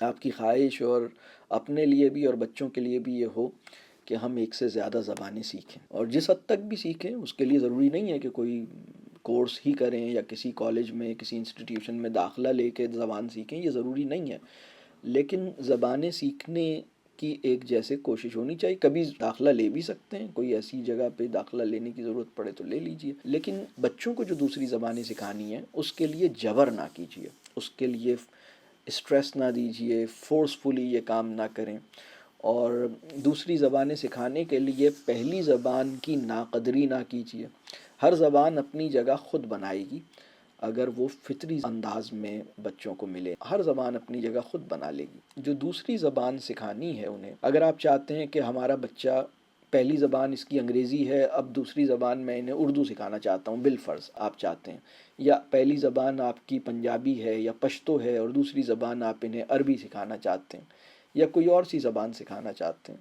آپ کی خواہش اور اپنے لیے بھی اور بچوں کے لیے بھی یہ ہو کہ ہم ایک سے زیادہ زبانیں سیکھیں، اور جس حد تک بھی سیکھیں اس کے لیے ضروری نہیں ہے کہ کوئی کورس ہی کریں یا کسی کالج میں کسی انسٹیٹیوشن میں داخلہ لے کے زبان سیکھیں، یہ ضروری نہیں ہے، لیکن زبانیں سیکھنے کی ایک جیسے کوشش ہونی چاہیے۔ کبھی داخلہ لے بھی سکتے ہیں، کوئی ایسی جگہ پہ داخلہ لینے کی ضرورت پڑے تو لے لیجئے، لیکن بچوں کو جو دوسری زبانیں سکھانی ہیں اس کے لیے جبر نہ کیجیے، اس کے لیے اسٹریس نہ دیجیے، فورسفلی یہ کام نہ کریں، اور دوسری زبانیں سکھانے کے لیے پہلی زبان کی ناقدری نہ کیجیے۔ ہر زبان اپنی جگہ خود بنائے گی اگر وہ فطری انداز میں بچوں کو ملے، ہر زبان اپنی جگہ خود بنا لے گی۔ جو دوسری زبان سکھانی ہے انہیں، اگر آپ چاہتے ہیں کہ ہمارا بچہ پہلی زبان اس کی انگریزی ہے، اب دوسری زبان میں انہیں اردو سکھانا چاہتا ہوں، بالفرض آپ چاہتے ہیں، یا پہلی زبان آپ کی پنجابی ہے یا پشتو ہے اور دوسری زبان آپ انہیں عربی سکھانا چاہتے ہیں یا کوئی اور سی زبان سکھانا چاہتے ہیں،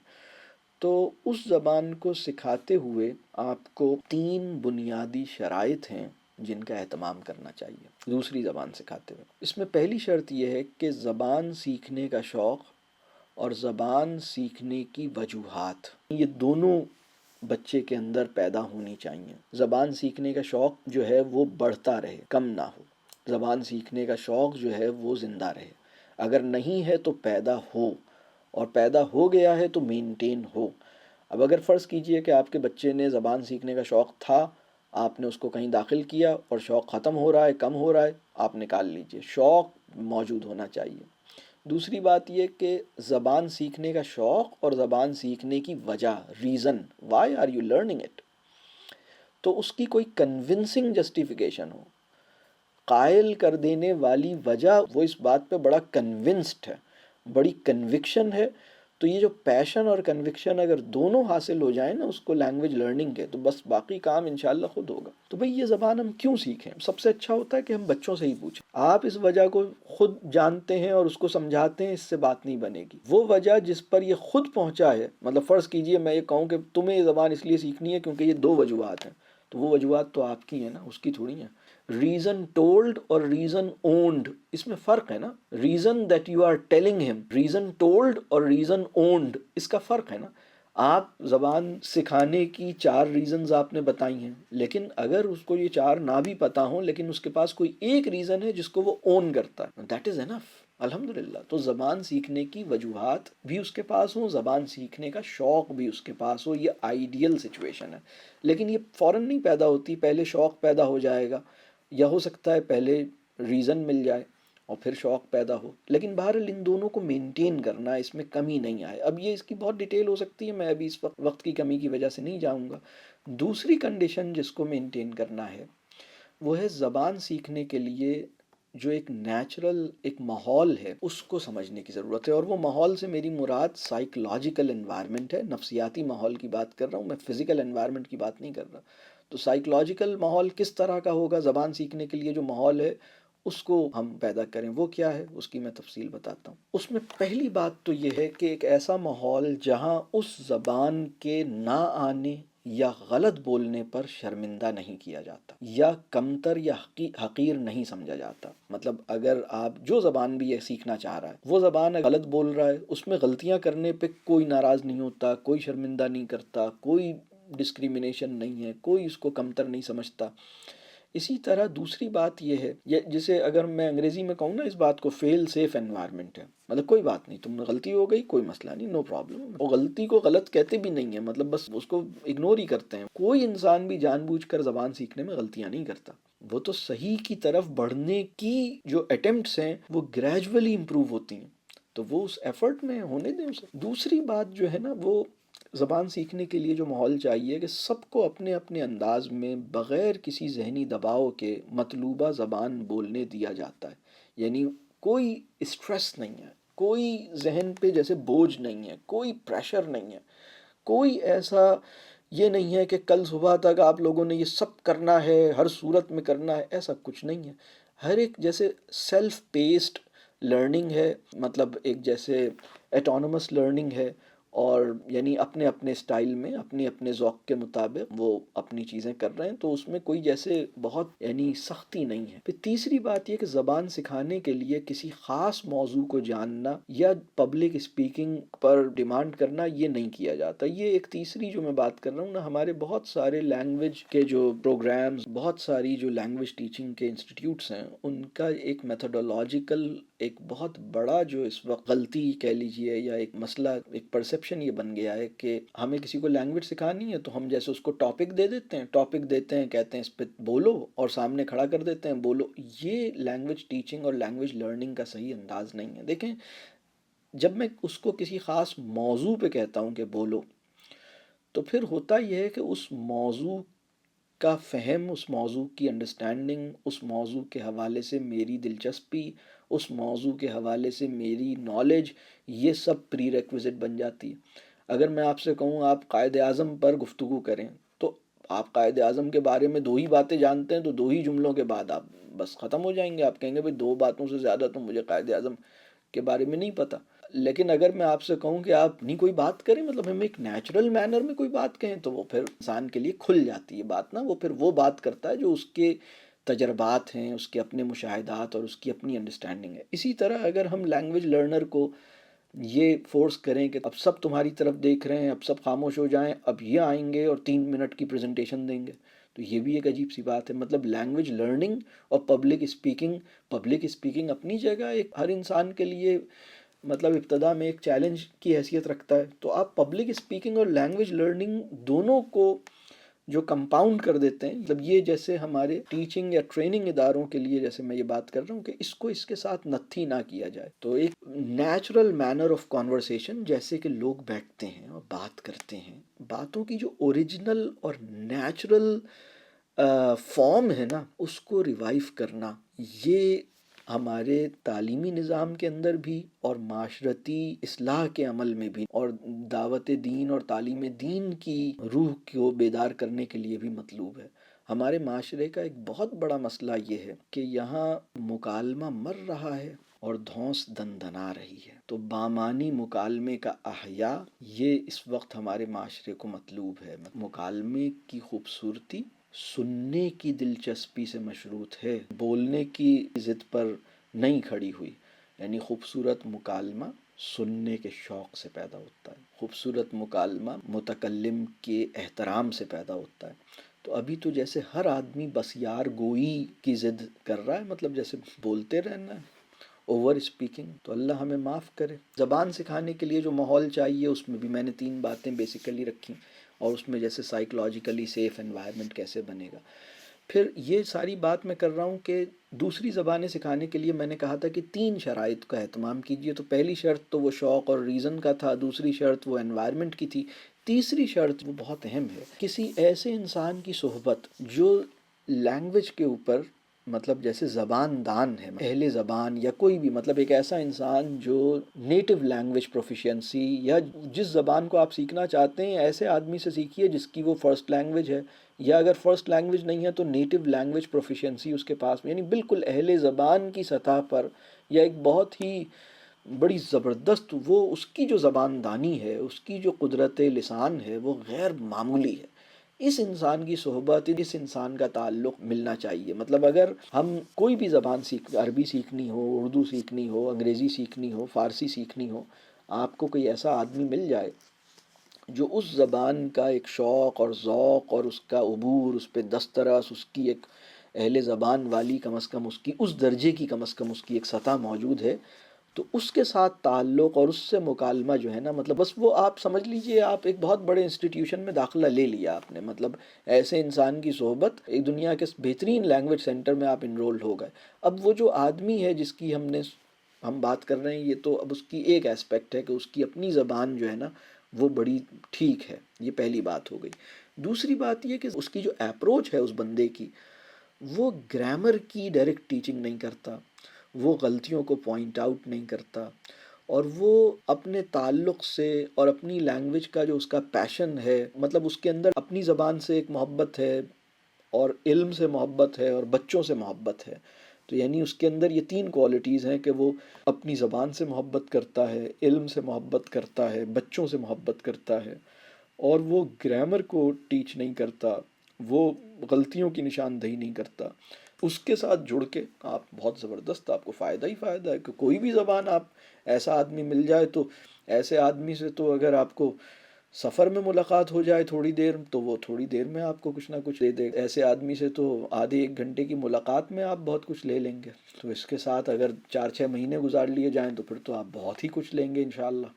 تو اس زبان کو سکھاتے ہوئے آپ کو 3 بنیادی شرائط ہیں جن کا اہتمام کرنا چاہیے دوسری زبان سکھاتے ہوئے۔ اس میں پہلی شرط یہ ہے کہ زبان سیکھنے کا شوق اور زبان سیکھنے کی وجوہات، یہ دونوں بچے کے اندر پیدا ہونی چاہیے۔ زبان سیکھنے کا شوق جو ہے وہ بڑھتا رہے، کم نہ ہو۔ زبان سیکھنے کا شوق جو ہے وہ زندہ رہے، اگر نہیں ہے تو پیدا ہو، اور پیدا ہو گیا ہے تو مینٹین ہو۔ اب اگر فرض کیجئے کہ آپ کے بچے نے زبان سیکھنے کا شوق تھا، آپ نے اس کو کہیں داخل کیا اور شوق ختم ہو رہا ہے، کم ہو رہا ہے، آپ نکال لیجئے، شوق موجود ہونا چاہیے۔ دوسری بات یہ کہ زبان سیکھنے کا شوق اور زبان سیکھنے کی وجہ، reason, why are you learning it, تو اس کی کوئی کنونسنگ جسٹیفیکیشن ہو، قائل کر دینے والی وجہ، وہ اس بات پہ بڑا کنونسڈ ہے، بڑی کنوکشن ہے، تو یہ جو پیشن اور کنوکشن اگر دونوں حاصل ہو جائیں نا اس کو لینگویج لرننگ کے، تو بس باقی کام انشاءاللہ خود ہوگا۔ تو بھئی یہ زبان ہم کیوں سیکھیں؟ سب سے اچھا ہوتا ہے کہ ہم بچوں سے ہی پوچھیں۔ آپ اس وجہ کو خود جانتے ہیں اور اس کو سمجھاتے ہیں، اس سے بات نہیں بنے گی۔ وہ وجہ جس پر یہ خود پہنچا ہے، مطلب فرض کیجئے میں یہ کہوں کہ تمہیں یہ زبان اس لیے سیکھنی ہے کیونکہ یہ 2 وجوہات ہیں، تو وہ وجوہات تو آپ کی ہیں نا، اس کی تھوڑی ہیں۔ ریزن ٹولڈ اور ریزن اونڈ، اس میں فرق ہے نا۔ Reason that you are telling ہم، ریزن ٹولڈ اور ریزن اونڈ، اس کا فرق ہے نا۔ آپ زبان سکھانے کی 4 ریزنز آپ نے بتائی ہیں، لیکن اگر اس کو یہ 4 نہ بھی پتہ ہوں لیکن اس کے پاس کوئی ایک ریزن ہے جس کو وہ اون کرتا ہے، دیٹ از انف، الحمدللہ۔ تو زبان سیکھنے کی وجوہات بھی اس کے پاس ہوں، زبان سیکھنے کا شوق بھی اس کے پاس ہو، یہ آئیڈیل سچویشن ہے، لیکن یہ فوراً نہیں پیدا ہوتی، پہلے شوق پیدا ہو جائے گا، یا ہو سکتا ہے پہلے ریزن مل جائے اور پھر شوق پیدا ہو، لیکن بہرحال ان دونوں کو مینٹین کرنا، اس میں کمی نہیں آئے۔ اب یہ اس کی بہت ڈیٹیل ہو سکتی ہے، میں ابھی اس وقت کی کمی کی وجہ سے نہیں جاؤں گا۔ دوسری کنڈیشن جس کو مینٹین کرنا ہے وہ ہے زبان سیکھنے کے لیے جو ایک نیچرل ایک ماحول ہے اس کو سمجھنے کی ضرورت ہے، اور وہ ماحول سے میری مراد سائیکلوجیکل انوائرمنٹ ہے، نفسیاتی ماحول کی بات کر رہا ہوں میں، فزیکل انوائرمنٹ کی بات نہیں کر رہا۔ تو سائیکلوجیکل ماحول کس طرح کا ہوگا؟ زبان سیکھنے کے لیے جو ماحول ہے اس کو ہم پیدا کریں، وہ کیا ہے اس کی میں تفصیل بتاتا ہوں۔ اس میں پہلی بات تو یہ ہے کہ ایک ایسا ماحول جہاں اس زبان کے نہ آنے یا غلط بولنے پر شرمندہ نہیں کیا جاتا، یا کمتر یا حقیر نہیں سمجھا جاتا۔ مطلب اگر آپ جو زبان بھی یہ سیکھنا چاہ رہا ہے، وہ زبان غلط بول رہا ہے، اس میں غلطیاں کرنے پہ کوئی ناراض نہیں ہوتا، کوئی شرمندہ نہیں کرتا، کوئی ڈسکریمنیشن نہیں ہے، کوئی اس کو کمتر نہیں سمجھتا۔ اسی طرح دوسری بات یہ ہے، جسے اگر میں انگریزی میں کہوں نا اس بات کو، فیل سیف انوائرمنٹ ہے، مطلب کوئی بات نہیں، تم نے غلطی ہو گئی، کوئی مسئلہ نہیں، نو پرابلم، وہ غلطی کو غلط کہتے بھی نہیں ہیں، مطلب بس اس کو اگنور ہی کرتے ہیں۔ کوئی انسان بھی جان بوجھ کر زبان سیکھنے میں غلطیاں نہیں کرتا، وہ تو صحیح کی طرف بڑھنے کی جو اٹیمپٹس ہیں وہ گریجولی امپروو ہوتی ہیں، تو وہ اس ایفرٹ میں ہونے دیں اسے۔ دوسری بات جو ہے نا، وہ زبان سیکھنے کے لیے جو ماحول چاہیے کہ سب کو اپنے اپنے انداز میں بغیر کسی ذہنی دباؤ کے مطلوبہ زبان بولنے دیا جاتا ہے، یعنی کوئی اسٹریس نہیں ہے، کوئی ذہن پہ جیسے بوجھ نہیں ہے، کوئی پریشر نہیں ہے، کوئی ایسا یہ نہیں ہے کہ کل صبح تک آپ لوگوں نے یہ سب کرنا ہے، ہر صورت میں کرنا ہے، ایسا کچھ نہیں ہے۔ ہر ایک جیسے سیلف پیسڈ لرننگ ہے، مطلب ایک جیسے ایٹونومس لرننگ ہے، اور یعنی اپنے اپنے اسٹائل میں اپنے اپنے ذوق کے مطابق وہ اپنی چیزیں کر رہے ہیں، تو اس میں کوئی جیسے بہت یعنی سختی نہیں ہے۔ پھر تیسری بات یہ کہ زبان سکھانے کے لیے کسی خاص موضوع کو جاننا یا پبلک اسپیکنگ پر ڈیمانڈ کرنا یہ نہیں کیا جاتا۔ یہ ایک تیسری جو میں بات کر رہا ہوں نا، ہمارے بہت سارے لینگویج کے جو پروگرامز، بہت ساری جو لینگویج ٹیچنگ کے انسٹیٹیوٹس ہیں، ان کا ایک میتھڈولوجیکل ایک بہت بڑا جو اس وقت غلطی کہہ لیجئے یا ایک مسئلہ، ایک پرسیپشن یہ بن گیا ہے کہ ہمیں کسی کو لینگویج سکھانی ہے تو ہم جیسے اس کو ٹاپک دے دیتے ہیں، کہتے ہیں اس پہ بولو اور سامنے کھڑا کر دیتے ہیں بولو۔ یہ لینگویج ٹیچنگ اور لینگویج لرننگ کا صحیح انداز نہیں ہے۔ دیکھیں، جب میں اس کو کسی خاص موضوع پہ کہتا ہوں کہ بولو، تو پھر ہوتا یہ ہے کہ اس موضوع کا فہم، اس موضوع کی انڈرسٹینڈنگ، اس موضوع کے حوالے سے میری دلچسپی، اس موضوع کے حوالے سے میری نالج، یہ سب پری ریکویزٹ بن جاتی ہے۔ اگر میں آپ سے کہوں آپ قائد اعظم پر گفتگو کریں، تو آپ قائد اعظم کے بارے میں 2 ہی باتیں جانتے ہیں، تو 2 ہی جملوں کے بعد آپ بس ختم ہو جائیں گے، آپ کہیں گے بھائی 2 باتوں سے زیادہ تو مجھے قائد اعظم کے بارے میں نہیں پتہ۔ لیکن اگر میں آپ سے کہوں کہ آپ نہیں کوئی بات کریں، مطلب ہم ایک نیچرل مینر میں کوئی بات کہیں، تو وہ پھر انسان کے لیے کھل جاتی ہے بات نا، وہ پھر وہ بات کرتا ہے جو اس کے تجربات ہیں، اس کے اپنے مشاہدات اور اس کی اپنی انڈرسٹینڈنگ ہے۔ اسی طرح اگر ہم لینگویج لرنر کو یہ فورس کریں کہ اب سب تمہاری طرف دیکھ رہے ہیں، اب سب خاموش ہو جائیں، اب یہ آئیں گے اور 3 منٹ کی پریزنٹیشن دیں گے، تو یہ بھی ایک عجیب سی بات ہے۔ مطلب لینگویج لرننگ اور پبلک اسپیکنگ اپنی جگہ ایک ہر انسان کے لیے مطلب ابتدا میں ایک چیلنج کی حیثیت رکھتا ہے، تو آپ پبلک اسپیکنگ اور لینگویج لرننگ دونوں کو جو کمپاؤنڈ کر دیتے ہیں، مطلب یہ جیسے ہمارے ٹیچنگ یا ٹریننگ اداروں کے لیے جیسے میں یہ بات کر رہا ہوں کہ اس کو اس کے ساتھ نتھی نہ کیا جائے، تو ایک نیچرل مینر آف کانورسیشن، جیسے کہ لوگ بیٹھتے ہیں اور بات کرتے ہیں، باتوں کی جو اوریجنل اور نیچرل فارم ہے نا، اس کو ریوائیو کرنا، یہ ہمارے تعلیمی نظام کے اندر بھی اور معاشرتی اصلاح کے عمل میں بھی اور دعوت دین اور تعلیم دین کی روح کو بیدار کرنے کے لیے بھی مطلوب ہے۔ ہمارے معاشرے کا ایک بہت بڑا مسئلہ یہ ہے کہ یہاں مکالمہ مر رہا ہے اور دھونس دندنا رہی ہے، تو بامانی مکالمے کا احیاء یہ اس وقت ہمارے معاشرے کو مطلوب ہے۔ مکالمے کی خوبصورتی سننے کی دلچسپی سے مشروط ہے، بولنے کی ضد پر نہیں کھڑی ہوئی، یعنی خوبصورت مکالمہ سننے کے شوق سے پیدا ہوتا ہے، خوبصورت مکالمہ متکلم کے احترام سے پیدا ہوتا ہے۔ تو ابھی تو جیسے ہر آدمی بس یار گوئی کی ضد کر رہا ہے، مطلب جیسے بولتے رہنا ہے، اوور اسپیکنگ، تو اللہ ہمیں معاف کرے۔ زبان سکھانے کے لیے جو ماحول چاہیے، اس میں بھی میں نے 3 باتیں بیسیکلی رکھی، اور اس میں جیسے سائیکلوجیکلی سیف انوائرمنٹ کیسے بنے گا۔ پھر یہ ساری بات میں کر رہا ہوں کہ دوسری زبانیں سکھانے کے لیے میں نے کہا تھا کہ 3 شرائط کا اہتمام کیجیے، تو پہلی شرط تو وہ شوق اور ریزن کا تھا، دوسری شرط وہ انوائرمنٹ کی تھی، تیسری شرط وہ بہت اہم ہے، کسی ایسے انسان کی صحبت جو لینگویج کے اوپر مطلب جیسے زبان دان ہے، اہل زبان یا کوئی بھی مطلب ایک ایسا انسان جو نیٹو لینگویج پروفیشنسی یا جس زبان کو آپ سیکھنا چاہتے ہیں ایسے آدمی سے سیکھیے جس کی وہ فرسٹ لینگویج ہے، یا اگر فرسٹ لینگویج نہیں ہے تو نیٹو لینگویج پروفیشنسی اس کے پاس، یعنی بالکل اہل زبان کی سطح پر، یا ایک بہت ہی بڑی زبردست وہ اس کی جو زبان دانی ہے، اس کی جو قدرت لسان ہے وہ غیر معمولی ہے، اس انسان کی صحبت، اس انسان کا تعلق ملنا چاہیے۔ مطلب اگر ہم کوئی بھی زبان عربی سیکھنی ہو، اردو سیکھنی ہو، انگریزی سیکھنی ہو، فارسی سیکھنی ہو، آپ کو کوئی ایسا آدمی مل جائے جو اس زبان کا ایک شوق اور ذوق اور اس کا عبور، اس پہ دسترس، اس کی ایک اہل زبان والی کم از کم اس کی اس درجے کی کم از کم اس کی ایک سطح موجود ہے، تو اس کے ساتھ تعلق اور اس سے مکالمہ جو ہے نا، مطلب بس وہ آپ سمجھ لیجئے آپ ایک بہت بڑے انسٹیٹیوشن میں داخلہ لے لیا آپ نے، مطلب ایسے انسان کی صحبت، ایک دنیا کے بہترین لینگویج سینٹر میں آپ انرولڈ ہو گئے۔ اب وہ جو آدمی ہے جس کی ہم بات کر رہے ہیں، یہ تو اب اس کی ایک ایسپیکٹ ہے کہ اس کی اپنی زبان جو ہے نا وہ بڑی ٹھیک ہے، یہ پہلی بات ہو گئی۔ دوسری بات یہ کہ اس کی جو اپروچ ہے اس بندے کی، وہ گرامر کی ڈائریکٹ ٹیچنگ نہیں کرتا، وہ غلطیوں کو پوائنٹ آؤٹ نہیں کرتا، اور وہ اپنے تعلق سے اور اپنی لینگویج کا جو اس کا پیشن ہے، مطلب اس کے اندر اپنی زبان سے ایک محبت ہے اور علم سے محبت ہے اور بچوں سے محبت ہے، تو یعنی اس کے اندر یہ 3 کوالٹیز ہیں کہ وہ اپنی زبان سے محبت کرتا ہے، علم سے محبت کرتا ہے، بچوں سے محبت کرتا ہے، اور وہ گرامر کو ٹیچ نہیں کرتا، وہ غلطیوں کی نشاندہی نہیں کرتا۔ اس کے ساتھ جڑ کے آپ بہت زبردست، آپ کو فائدہ ہی فائدہ ہے کہ کوئی بھی زبان آپ ایسا آدمی مل جائے تو ایسے آدمی سے تو اگر آپ کو سفر میں ملاقات ہو جائے تھوڑی دیر تو وہ تھوڑی دیر میں آپ کو کچھ نہ کچھ دے دے، ایسے آدمی سے تو آدھے 1 گھنٹے کی ملاقات میں آپ بہت کچھ لے لیں گے۔ تو اس کے ساتھ اگر 4-6 مہینے گزار لیے جائیں تو پھر تو آپ بہت ہی کچھ لیں گے انشاءاللہ۔